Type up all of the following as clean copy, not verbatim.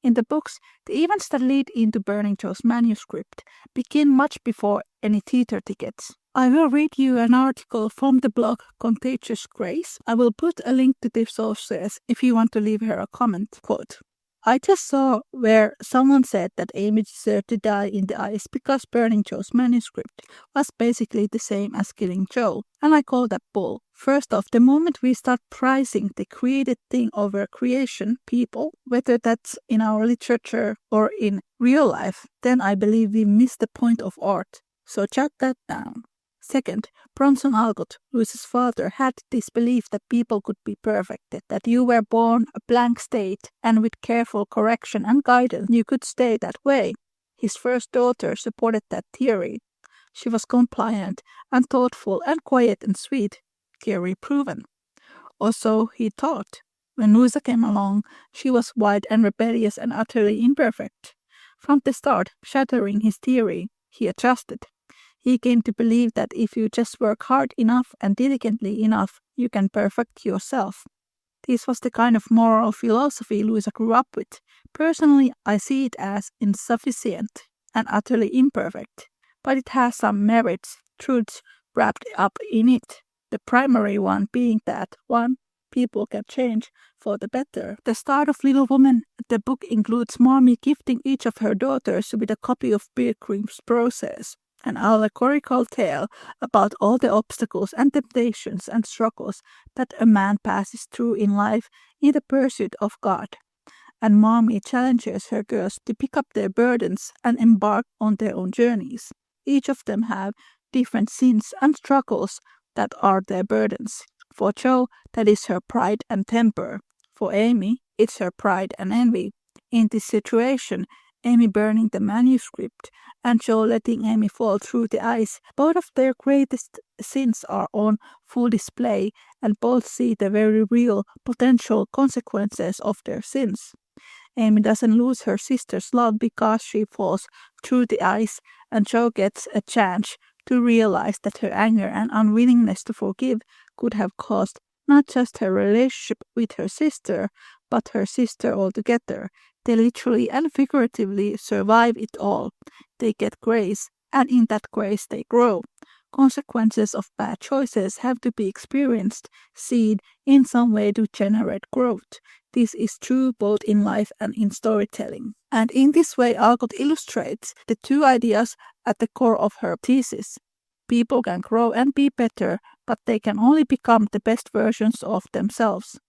In the books, the events that lead into Burning Joe's manuscript begin much before any theater tickets. I will read you an article from the blog Contagious Grace. I will put a link to the sources if you want to leave her a comment. Quote, I just saw where someone said that Amy deserved to die in the ice because Burning Joe's manuscript was basically the same as killing Joe, and I call that bull. First off, the moment we start prizing the created thing over creation, people, whether that's in our literature or in real life, then I believe we miss the point of art. So jot that down. Second, Bronson Alcott, Louisa's father, had this belief that people could be perfected, that you were born a blank state, and with careful correction and guidance you could stay that way. His first daughter supported that theory. She was compliant and thoughtful and quiet and sweet, theory proven. Also, he thought. When Louisa came along, she was wild and rebellious and utterly imperfect. From the start, shattering his theory, he adjusted. He came to believe that if you just work hard enough and diligently enough, you can perfect yourself. This was the kind of moral philosophy Louisa grew up with. Personally, I see it as insufficient and utterly imperfect, but it has some merits, truths wrapped up in it. The primary one being that, 1, people can change for the better. The start of Little Woman, the book includes Mommy gifting each of her daughters with a copy of Pilgrim's Process, an allegorical tale about all the obstacles and temptations and struggles that a man passes through in life in the pursuit of God. And Mommy challenges her girls to pick up their burdens and embark on their own journeys. Each of them have different sins and struggles that are their burdens. For Joe, that is her pride and temper. For Amy, it's her pride and envy. In this situation, Amy burning the manuscript and Joe letting Amy fall through the ice, both of their greatest sins are on full display and both see the very real potential consequences of their sins. Amy doesn't lose her sister's love because she falls through the ice, and Joe gets a chance to realize that her anger and unwillingness to forgive could have caused not just her relationship with her sister, but her sister altogether. They literally and figuratively survive it all. They get grace, and in that grace they grow. Consequences of bad choices have to be experienced, seen in some way to generate growth. This is true both in life and in storytelling. And in this way, Alcott illustrates the two ideas at the core of her thesis. People can grow and be better, but they can only become the best versions of themselves.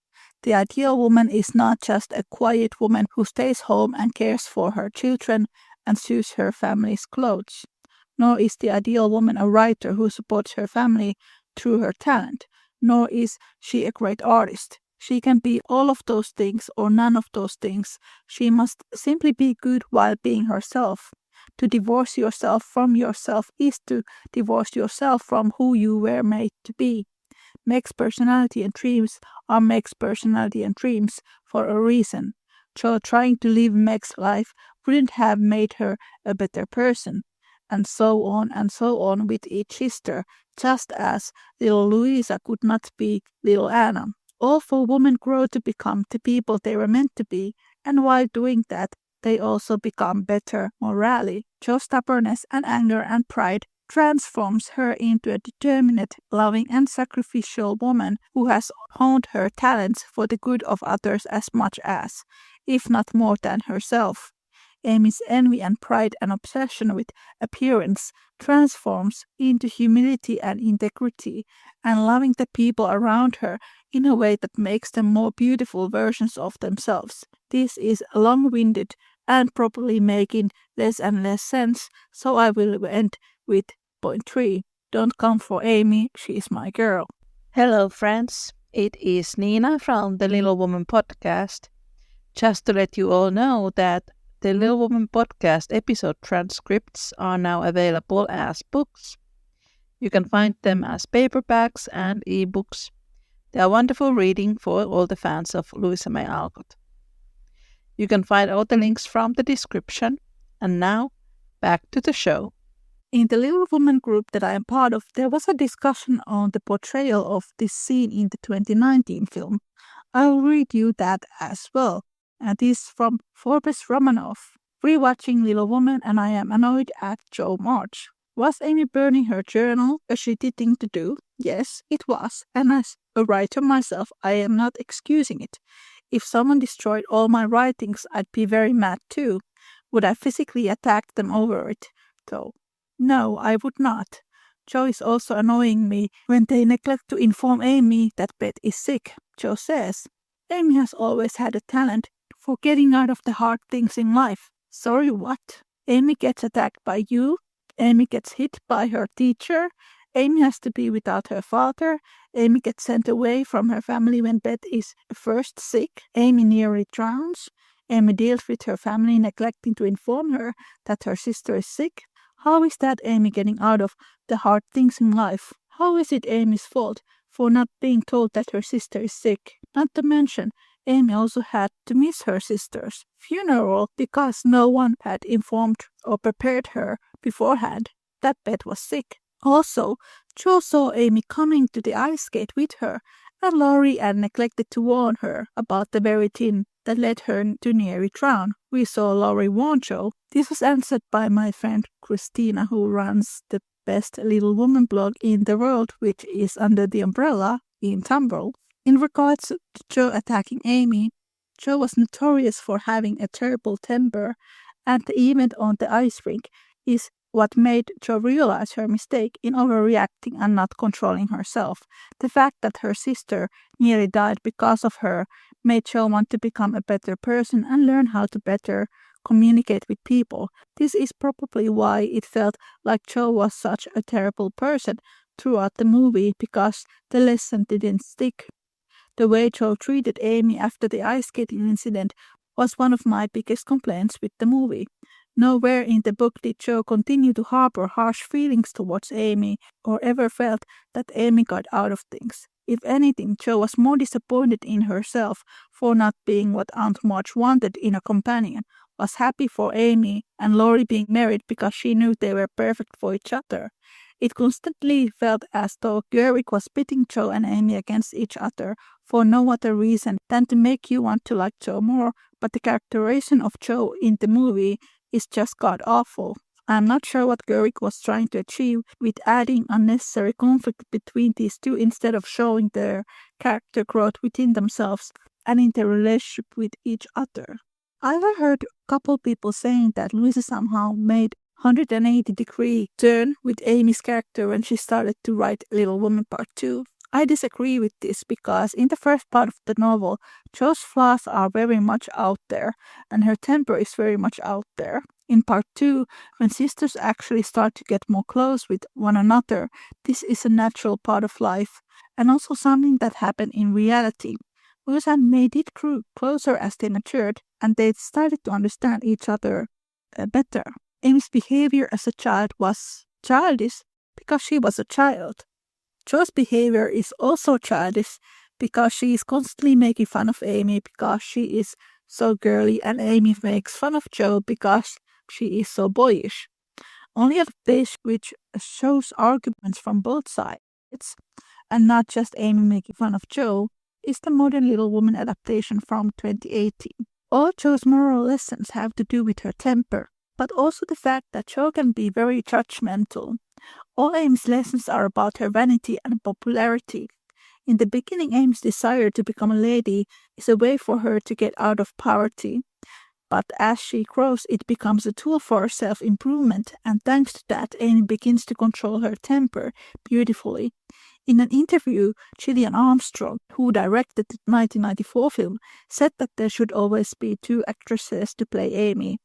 The ideal woman is not just a quiet woman who stays home and cares for her children and sews her family's clothes. Nor is the ideal woman a writer who supports her family through her talent. Nor is she a great artist. She can be all of those things or none of those things. She must simply be good while being herself. To divorce yourself from yourself is to divorce yourself from who you were made to be. Meg's personality and dreams are Meg's personality and dreams for a reason. Joe trying to live Meg's life wouldn't have made her a better person. And so on with each sister, just as little Louisa could not be little Anna. All four women grow to become the people they were meant to be, and while doing that, they also become better morally. Joe's stubbornness and anger and pride transforms her into a determined, loving and sacrificial woman who has honed her talents for the good of others as much as, if not more than herself. Amy's envy and pride and obsession with appearance transforms into humility and integrity, and loving the people around her in a way that makes them more beautiful versions of themselves. This is long-winded and probably making less and less sense, so I will end with point 3. Don't come for Amy, she is my girl. Hello friends, it is Niina from the Little Woman podcast. Just to let you all know that the Little Woman podcast episode transcripts are now available as books. You can find them as paperbacks and ebooks. They are wonderful reading for all the fans of Louisa May Alcott. You can find all the links from the description. And now, back to the show. In the Little Woman group that I am part of, there was a discussion on the portrayal of this scene in the 2019 film. I'll read you that as well. And this is from Forbes Romanoff. Rewatching Little Woman and I am annoyed at Jo March. Was Amy burning her journal a shitty thing to do? Yes, it was. And as a writer myself, I am not excusing it. If someone destroyed all my writings, I'd be very mad too. Would I physically attack them over it, though? No, I would not. Jo is also annoying me when they neglect to inform Amy that Beth is sick. Jo says, Amy has always had a talent for getting out of the hard things in life. Sorry, what? Amy gets attacked by you? Amy gets hit by her teacher? Amy has to be without her father? Amy gets sent away from her family when Beth is first sick? Amy nearly drowns? Amy deals with her family neglecting to inform her that her sister is sick? How is that Amy getting out of the hard things in life? How is it Amy's fault for not being told that her sister is sick? Not to mention, Amy also had to miss her sister's funeral because no one had informed or prepared her beforehand that Beth was sick. Also, Jo saw Amy coming to the ice skate with her, and Laurie and neglected to warn her about the very thing that led her to nearly drown. We saw Laurie warn Jo. This was answered by my friend Christina, who runs the best Little Woman blog in the world, which is under the umbrella in Tumblr. In regards to Jo attacking Amy, Jo was notorious for having a terrible temper, and the event on the ice rink is what made Jo realize her mistake in overreacting and not controlling herself. The fact that her sister nearly died because of her made Jo want to become a better person and learn how to better communicate with people. This is probably why it felt like Jo was such a terrible person throughout the movie, because the lesson didn't stick. The way Jo treated Amy after the ice skating incident was one of my biggest complaints with the movie. Nowhere in the book did Jo continue to harbor harsh feelings towards Amy or ever felt that Amy got out of things. If anything, Jo was more disappointed in herself for not being what Aunt March wanted in a companion, was happy for Amy and Laurie being married because she knew they were perfect for each other. It constantly felt as though Gerwig was pitting Jo and Amy against each other for no other reason than to make you want to like Jo more, but the characterization of Jo in the movie is just god-awful. I'm not sure what Gerwig was trying to achieve with adding unnecessary conflict between these two instead of showing their character growth within themselves and in their relationship with each other. I've heard a couple people saying that Louisa somehow made 180-degree turn with Amy's character when she started to write Little Woman Part 2. I disagree with this because in the first part of the novel, Jo's flaws are very much out there and her temper is very much out there. In Part 2, when sisters actually start to get more close with one another, this is a natural part of life and also something that happened in reality. Louisa and May did grow closer as they matured and they started to understand each other better. Amy's behavior as a child was childish because she was a child. Jo's behavior is also childish because she is constantly making fun of Amy because she is so girly, and Amy makes fun of Jo because she is so boyish. Only adaptation which shows arguments from both sides, and not just Amy making fun of Jo, is the modern Little Woman adaptation from 2018. All Jo's moral lessons have to do with her temper, but also the fact that Jo can be very judgmental. All Amy's lessons are about her vanity and popularity. In the beginning, Amy's desire to become a lady is a way for her to get out of poverty. But as she grows, it becomes a tool for her self-improvement, and thanks to that, Amy begins to control her temper beautifully. In an interview, Gillian Armstrong, who directed the 1994 film, said that there should always be 2 actresses to play Amy.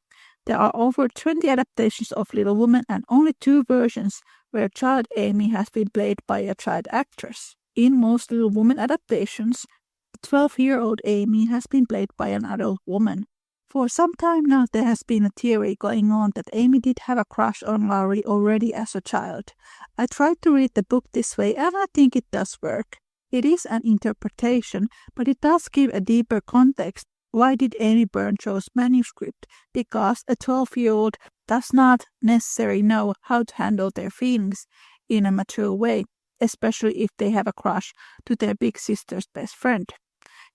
There are over 20 adaptations of Little Woman and only 2 versions where child Amy has been played by a child actress. In most Little Woman adaptations, the 12-year-old Amy has been played by an adult woman. For some time now, there has been a theory going on that Amy did have a crush on Laurie already as a child. I tried to read the book this way and I think it does work. It is an interpretation, but it does give a deeper context. Why did Amy burn Jo's manuscript? Because a 12-year-old does not necessarily know how to handle their feelings in a mature way, especially if they have a crush to their big sister's best friend.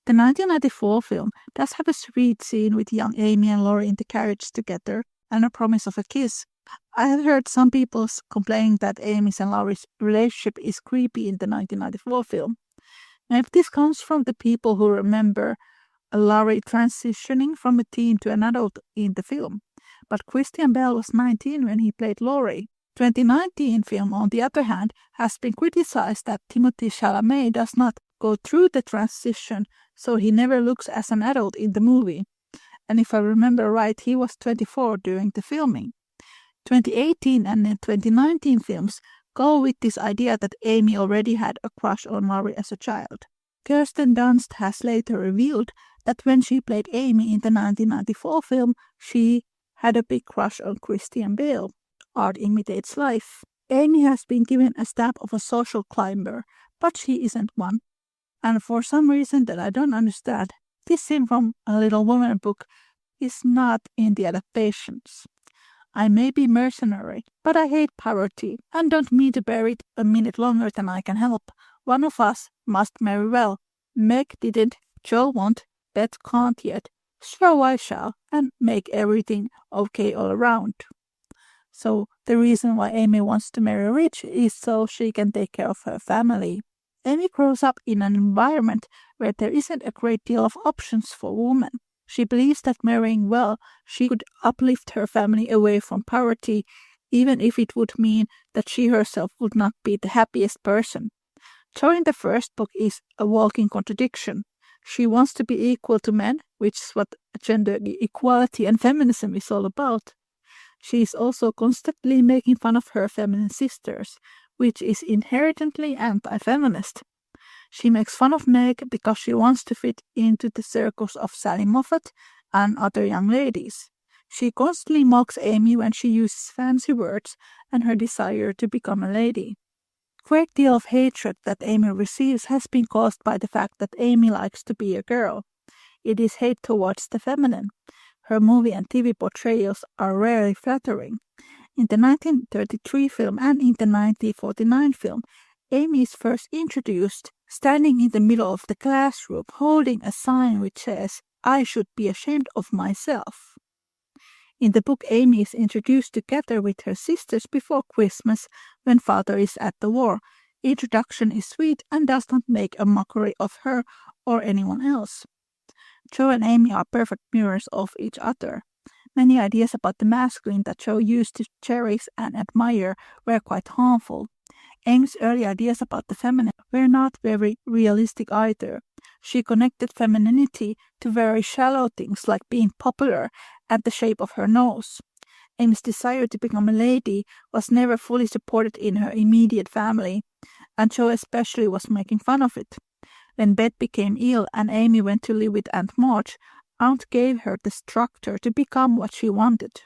The 1994 film does have a sweet scene with young Amy and Laurie in the carriage together and a promise of a kiss. I have heard some people complaining that Amy's and Laurie's relationship is creepy in the 1994 film. Maybe this comes from the people who remember Laurie transitioning from a teen to an adult in the film. But Christian Bale was 19 when he played Laurie. 2019 film, on the other hand, has been criticized that Timothée Chalamet does not go through the transition, so he never looks as an adult in the movie. And if I remember right, he was 24 during the filming. 2018 and 2019 films go with this idea that Amy already had a crush on Laurie as a child. Kirsten Dunst has later revealed that when she played Amy in the 1994 film, she had a big crush on Christian Bale. Art imitates life. Amy has been given a stamp of a social climber, but she isn't one. And for some reason that I don't understand, this scene from A Little Woman book is not in the adaptations. I may be mercenary, but I hate poverty and don't mean to bear it a minute longer than I can help. One of us must marry well. Meg didn't, Joe won't, Beth can't yet. So I shall, and make everything okay all around. So the reason why Amy wants to marry rich is so she can take care of her family. Amy grows up in an environment where there isn't a great deal of options for women. She believes that marrying well, she could uplift her family away from poverty, even if it would mean that she herself would not be the happiest person. Jo in the first book is a walking contradiction. She wants to be equal to men, which is what gender equality and feminism is all about. She is also constantly making fun of her feminine sisters, which is inherently anti-feminist. She makes fun of Meg because she wants to fit into the circles of Sally Moffat and other young ladies. She constantly mocks Amy when she uses fancy words and her desire to become a lady. A great deal of hatred that Amy receives has been caused by the fact that Amy likes to be a girl. It is hate towards the feminine. Her movie and TV portrayals are rarely flattering. In the 1933 film and in the 1949 film, Amy is first introduced standing in the middle of the classroom holding a sign which says, "I should be ashamed of myself." In the book, Amy is introduced together with her sisters before Christmas when father is at the war. Introduction is sweet and does not make a mockery of her or anyone else. Jo and Amy are perfect mirrors of each other. Many ideas about the masculine that Jo used to cherish and admire were quite harmful. Amy's early ideas about the feminine were not very realistic either. She connected femininity to very shallow things like being popular and the shape of her nose. Amy's desire to become a lady was never fully supported in her immediate family, and Jo especially was making fun of it. When Beth became ill and Amy went to live with Aunt March, Aunt gave her the structure to become what she wanted.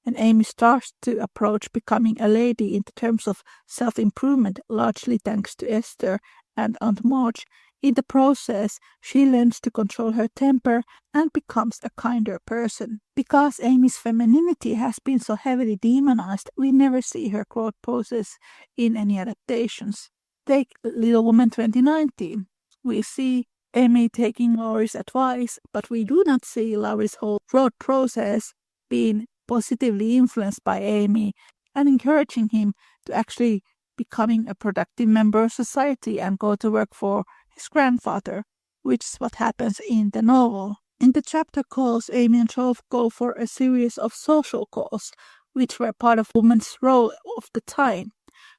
And Amy starts to approach becoming a lady in terms of self-improvement, largely thanks to Esther and Aunt March. In the process, she learns to control her temper and becomes a kinder person. Because Amy's femininity has been so heavily demonized, we never see her growth process in any adaptations. Take Little Woman 2019. We see Amy taking Laurie's advice, but we do not see Laurie's whole growth process being positively influenced by Amy and encouraging him to actually becoming a productive member of society and go to work for his grandfather, which is what happens in the novel. In the chapter calls, Amy and Jo go for a series of social calls, which were part of women's role of the time.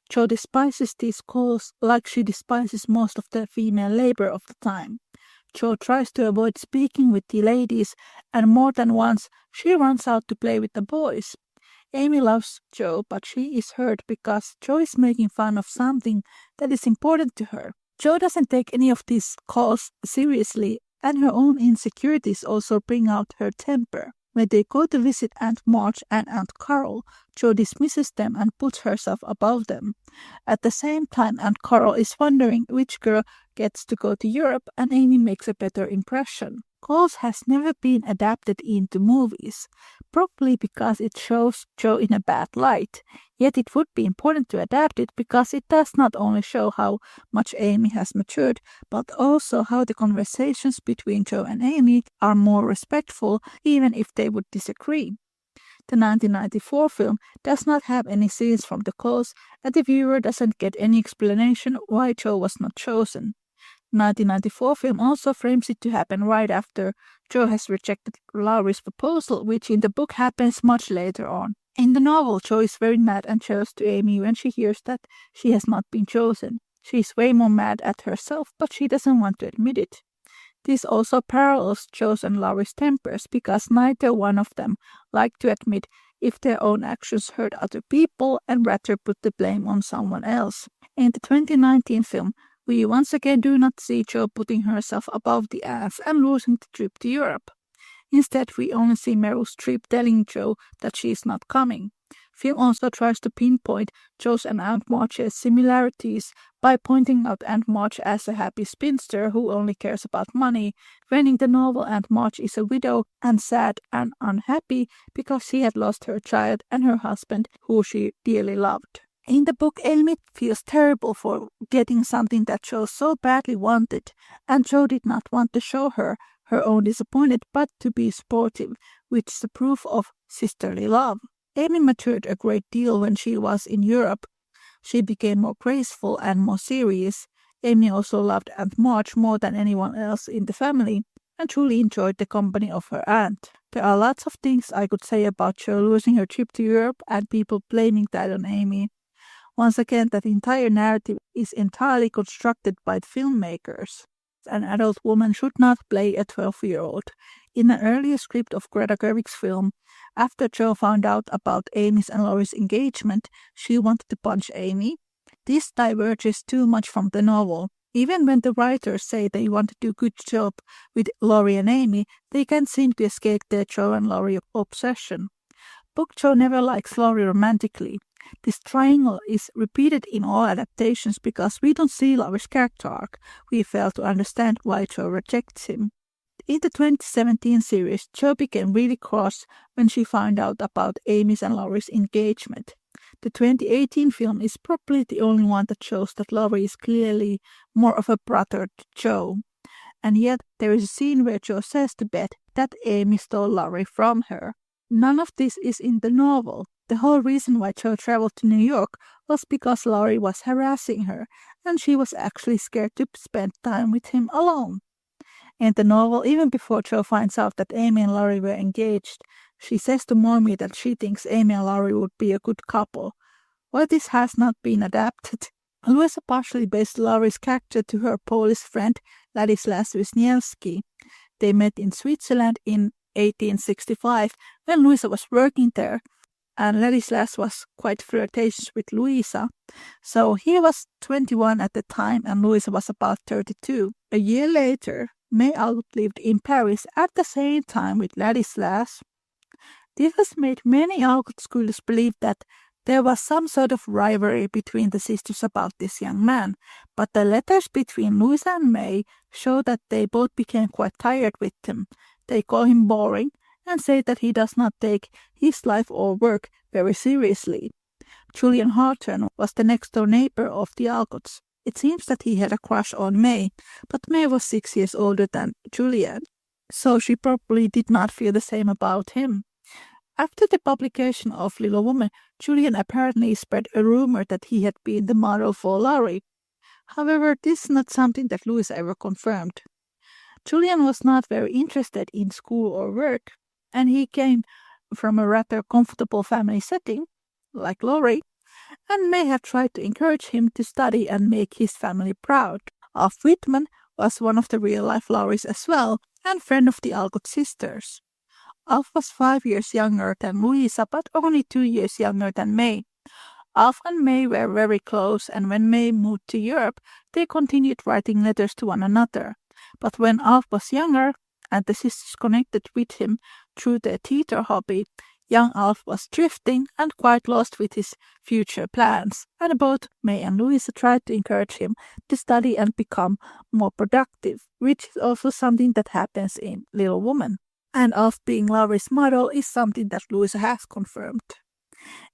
Jo despises these calls like she despises most of the female labor of the time. Jo tries to avoid speaking with the ladies, and more than once she runs out to play with the boys. Amy loves Jo, but she is hurt because Jo is making fun of something that is important to her. Jo doesn't take any of these calls seriously, and her own insecurities also bring out her temper. When they go to visit Aunt March and Aunt Carol, Jo dismisses them and puts herself above them. At the same time, Aunt Carol is wondering which girl gets to go to Europe, and Amy makes a better impression. Calls has never been adapted into movies, probably because it shows Jo in a bad light. Yet it would be important to adapt it because it does not only show how much Amy has matured, but also how the conversations between Jo and Amy are more respectful, even if they would disagree. The 1994 film does not have any scenes from the calls, and the viewer doesn't get any explanation why Jo was not chosen. 1994 film also frames it to happen right after Jo has rejected Laurie's proposal, which in the book happens much later on. In the novel, Jo is very mad and jealous to Amy when she hears that she has not been chosen. She is way more mad at herself, but she doesn't want to admit it. This also parallels Jo's and Laurie's tempers because neither one of them like to admit if their own actions hurt other people and rather put the blame on someone else. In the 2019 film, we once again do not see Jo putting herself above the ass and losing the trip to Europe. Instead, we only see Meryl Streep telling Jo that she is not coming. Film also tries to pinpoint Jo's and Aunt March's similarities by pointing out Aunt March as a happy spinster who only cares about money, when in the novel Aunt March is a widow and sad and unhappy because she had lost her child and her husband who she dearly loved. In the book, Amy feels terrible for getting something that Jo so badly wanted, and Jo did not want to show her own disappointment, but to be sportive, which is the proof of sisterly love. Amy matured a great deal when she was in Europe. She became more graceful and more serious. Amy also loved Aunt March more than anyone else in the family, and truly enjoyed the company of her aunt. There are lots of things I could say about Jo losing her trip to Europe and people blaming that on Amy. Once again, that entire narrative is entirely constructed by the filmmakers. An adult woman should not play a 12-year-old. In an earlier script of Greta Gerwig's film, after Jo found out about Amy's and Laurie's engagement, she wanted to punch Amy. This diverges too much from the novel. Even when the writers say they want to do a good job with Laurie and Amy, they can't seem to escape their Jo and Laurie obsession. Book Jo never likes Laurie romantically. This triangle is repeated in all adaptations because we don't see Laurie's character arc. We fail to understand why Jo rejects him. In the 2017 series, Jo became really cross when she found out about Amy's and Laurie's engagement. The 2018 film is probably the only one that shows that Laurie is clearly more of a brother to Jo. And yet, there is a scene where Jo says to Beth that Amy stole Laurie from her. None of this is in the novel. The whole reason why Jo traveled to New York was because Laurie was harassing her, and she was actually scared to spend time with him alone. In the novel, even before Jo finds out that Amy and Laurie were engaged, she says to Mommy that she thinks Amy and Laurie would be a good couple. Why this has not been adapted? Louisa partially based Laurie's character to her Polish friend Ladislas Wisniewski. They met in Switzerland in 1865 when Louisa was working there, and Ladislas was quite flirtatious with Louisa. So he was 21 at the time and Louisa was about 32. A year later, May Alcott lived in Paris at the same time with Ladislas. This has made many Alcott scholars believe that there was some sort of rivalry between the sisters about this young man, but the letters between Louisa and May show that they both became quite tired with him. They call him boring and say that he does not take his life or work very seriously. Julian Hawthorne was the next-door neighbor of the Alcotts. It seems that he had a crush on May, but May was 6 years older than Julian, so she probably did not feel the same about him. After the publication of Little Woman, Julian apparently spread a rumor that he had been the model for Laurie. However, this is not something that Louisa ever confirmed. Julian was not very interested in school or work, and he came from a rather comfortable family setting, like Laurie, and may have tried to encourage him to study and make his family proud. Alf Whitman was one of the real-life Lauries as well, and friend of the Alcott sisters. Alf was 5 years younger than Louisa, but only 2 years younger than May. Alf and May were very close, and when May moved to Europe, they continued writing letters to one another. But when Alf was younger, and the sisters connected with him through their theater hobby, Young Alf was drifting and quite lost with his future plans, and both May and Louisa tried to encourage him to study and become more productive, which is also something that happens in Little Woman. And Alf being Laurie's model is something that Louisa has confirmed.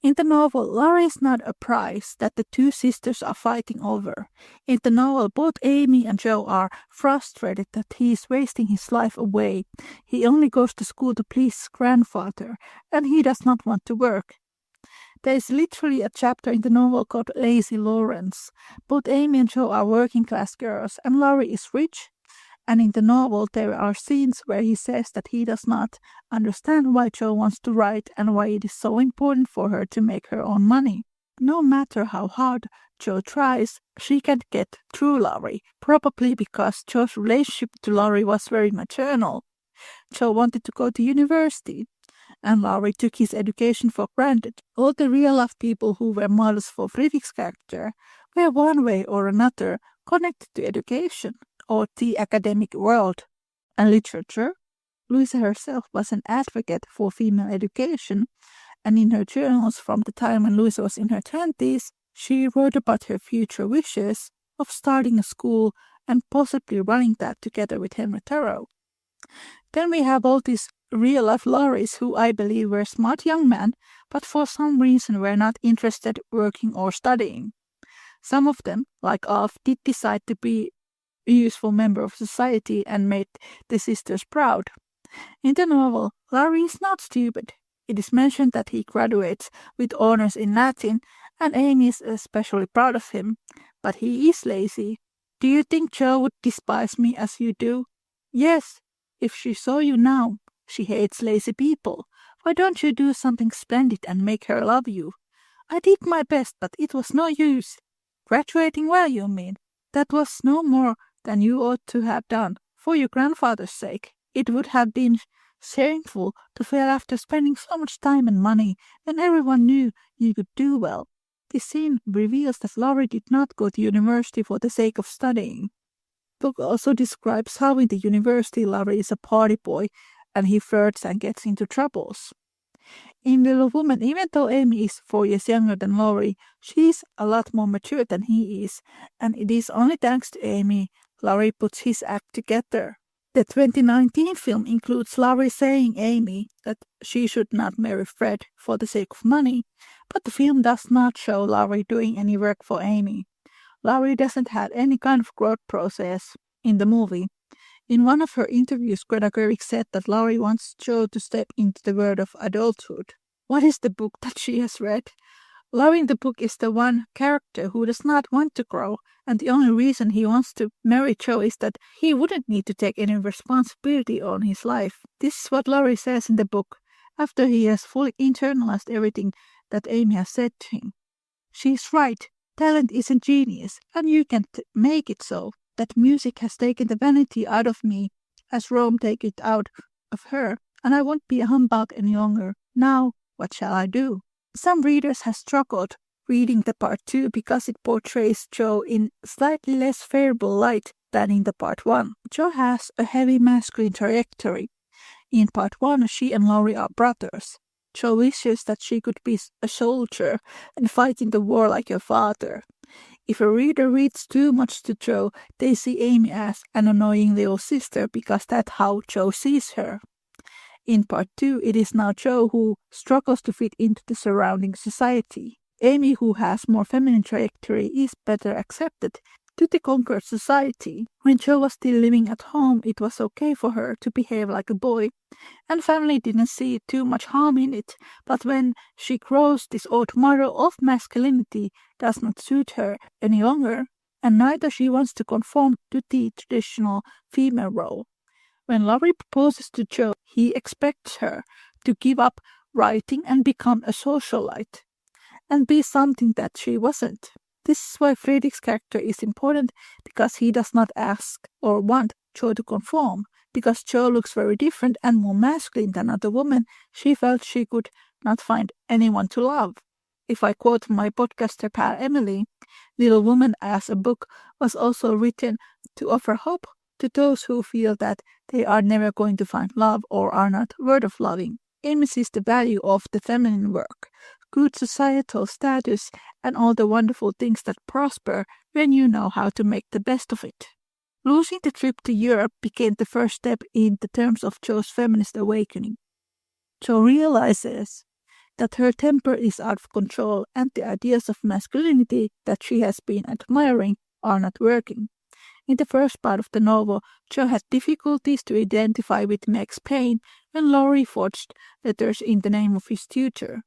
In the novel, Laurie is not a prize that the two sisters are fighting over. In the novel, both Amy and Joe are frustrated that he is wasting his life away. He only goes to school to please his grandfather, and he does not want to work. There is literally a chapter in the novel called Lazy Lawrence. Both Amy and Joe are working class girls, and Laurie is rich. And in the novel, there are scenes where he says that he does not understand why Jo wants to write and why it is so important for her to make her own money. No matter how hard Jo tries, she can't get through Laurie, probably because Jo's relationship to Laurie was very maternal. Jo wanted to go to university, and Laurie took his education for granted. All the real-life people who were models for Fredrik's character were one way or another connected to education, or the academic world, and literature. Louisa herself was an advocate for female education, and in her journals from the time when Louisa was in her 20s, she wrote about her future wishes of starting a school and possibly running that together with Henry Thoreau. Then we have all these real-life Lauries who I believe were smart young men, but for some reason were not interested working or studying. Some of them, like Alf, did decide to be a useful member of society and made the sisters proud. In the novel, Laurie is not stupid. It is mentioned that he graduates with honors in Latin, and Amy is especially proud of him, but he is lazy. Do you think Jo would despise me as you do? Yes, if she saw you now. She hates lazy people. Why don't you do something splendid and make her love you? I did my best, but it was no use. Graduating well, you mean? That was no more than you ought to have done, for your grandfather's sake. It would have been shameful to fail after spending so much time and money, and everyone knew you could do well. This scene reveals that Laurie did not go to university for the sake of studying. The book also describes how in the university Laurie is a party boy, and he flirts and gets into troubles. In Little Woman, even though Amy is 4 years younger than Laurie, she is a lot more mature than he is, and it is only thanks to Amy Laurie puts his act together. The 2019 film includes Laurie saying Amy that she should not marry Fred for the sake of money, but the film does not show Laurie doing any work for Amy. Laurie doesn't have any kind of growth process in the movie. In one of her interviews, Greta Gerwig said that Laurie wants Jo to step into the world of adulthood. What is the book that she has read? Laurie in the book is the one character who does not want to grow, and the only reason he wants to marry Jo is that he wouldn't need to take any responsibility on his life. This is what Laurie says in the book, after he has fully internalized everything that Amy has said to him. She's right. Talent isn't genius, and you can make it so. That music has taken the vanity out of me, as Rome take it out of her, and I won't be a humbug any longer. Now, what shall I do? Some readers have struggled reading the part 2 because it portrays Jo in slightly less favorable light than in the part 1. Jo has a heavy masculine trajectory. In part 1, she and Laurie are brothers. Jo wishes that she could be a soldier and fight in the war like her father. If a reader reads too much to Jo, they see Amy as an annoying little sister because that's how Jo sees her. In part 2, it is now Jo who struggles to fit into the surrounding society. Amy, who has more feminine trajectory, is better accepted to the conquered society. When Jo was still living at home, it was okay for her to behave like a boy, and family didn't see too much harm in it, but when she grows, this old model of masculinity does not suit her any longer, and neither she wants to conform to the traditional female role. When Laurie proposes to Jo, he expects her to give up writing and become a socialite, and be something that she wasn't. This is why Fredrik's character is important, because he does not ask or want Jo to conform. Because Jo looks very different and more masculine than other women, she felt she could not find anyone to love. If I quote my podcaster pal Emily, Little Woman as a book was also written to offer hope to those who feel that they are never going to find love or are not worth of loving. Amy sees the value of the feminine work, good societal status, and all the wonderful things that prosper when you know how to make the best of it. Losing the trip to Europe became the first step in the terms of Jo's feminist awakening. Jo realizes that her temper is out of control and the ideas of masculinity that she has been admiring are not working. In the first part of the novel, Jo had difficulties to identify with Meg's pain when Laurie forged letters in the name of his tutor.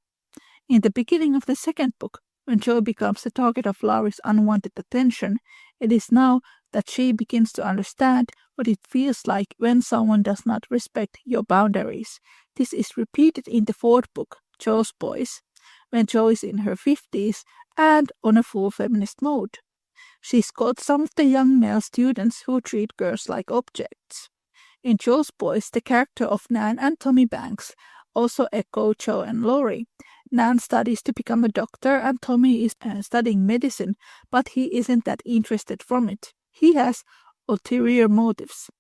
In the beginning of the second book, when Jo becomes the target of Laurie's unwanted attention, it is now that she begins to understand what it feels like when someone does not respect your boundaries. This is repeated in the fourth book, Jo's Boys, when Jo is in her 50s and on a full feminist mode. She scolds some of the young male students who treat girls like objects. In Jo's Boys, the character of Nan and Tommy Banks also echo Jo and Laurie. Nan studies to become a doctor and Tommy is studying medicine, but he isn't that interested from it. He has ulterior motives.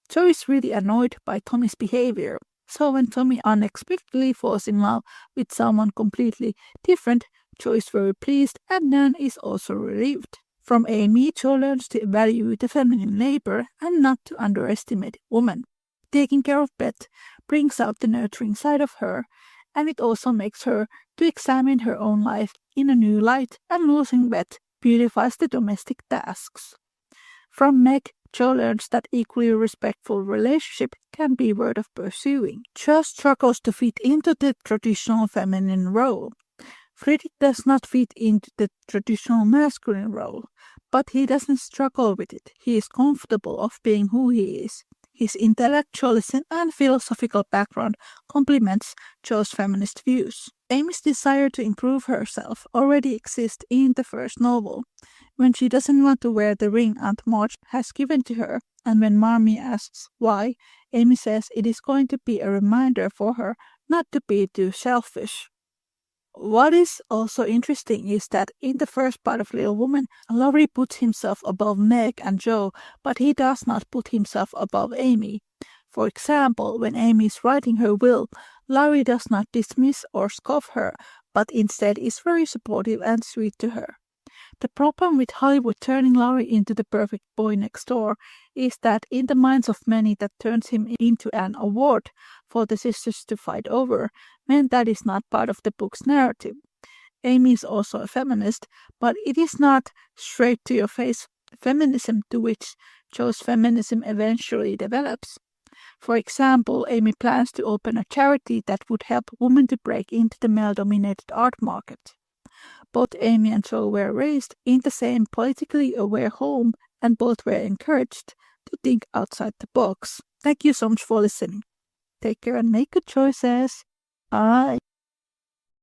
Jo is really annoyed by Tommy's behavior, so when Tommy unexpectedly falls in love with someone completely different, Jo is very pleased and Nan is also relieved. From Amy, Jo learns to value the feminine labor and not to underestimate women. Taking care of Beth brings out the nurturing side of her, and it also makes her to examine her own life in a new light, and losing Beth beautifies the domestic tasks. From Meg, Jo learns that equally respectful relationship can be worth pursuing. Jo struggles to fit into the traditional feminine role. Friedrich does not fit into the traditional masculine role, but he doesn't struggle with it. He is comfortable of being who he is. His intellectualism and philosophical background complements Jo's feminist views. Amy's desire to improve herself already exists in the first novel. When she doesn't want to wear the ring Aunt Marge has given to her, and when Marmee asks why, Amy says it is going to be a reminder for her not to be too selfish. What is also interesting is that in the first part of Little Woman, Laurie puts himself above Meg and Jo, but he does not put himself above Amy. For example, when Amy is writing her will, Laurie does not dismiss or scoff her, but instead is very supportive and sweet to her. The problem with Hollywood turning Laurie into the perfect boy next door is that in the minds of many that turns him into an award for the sisters to fight over, meant that is not part of the book's narrative. Amy is also a feminist, but it is not straight-to-your-face feminism to which Jo's feminism eventually develops. For example, Amy plans to open a charity that would help women to break into the male-dominated art market. Both Amy and Jo were raised in the same politically aware home, and both were encouraged to think outside the box. Thank you so much for listening. Take care and make good choices. Bye.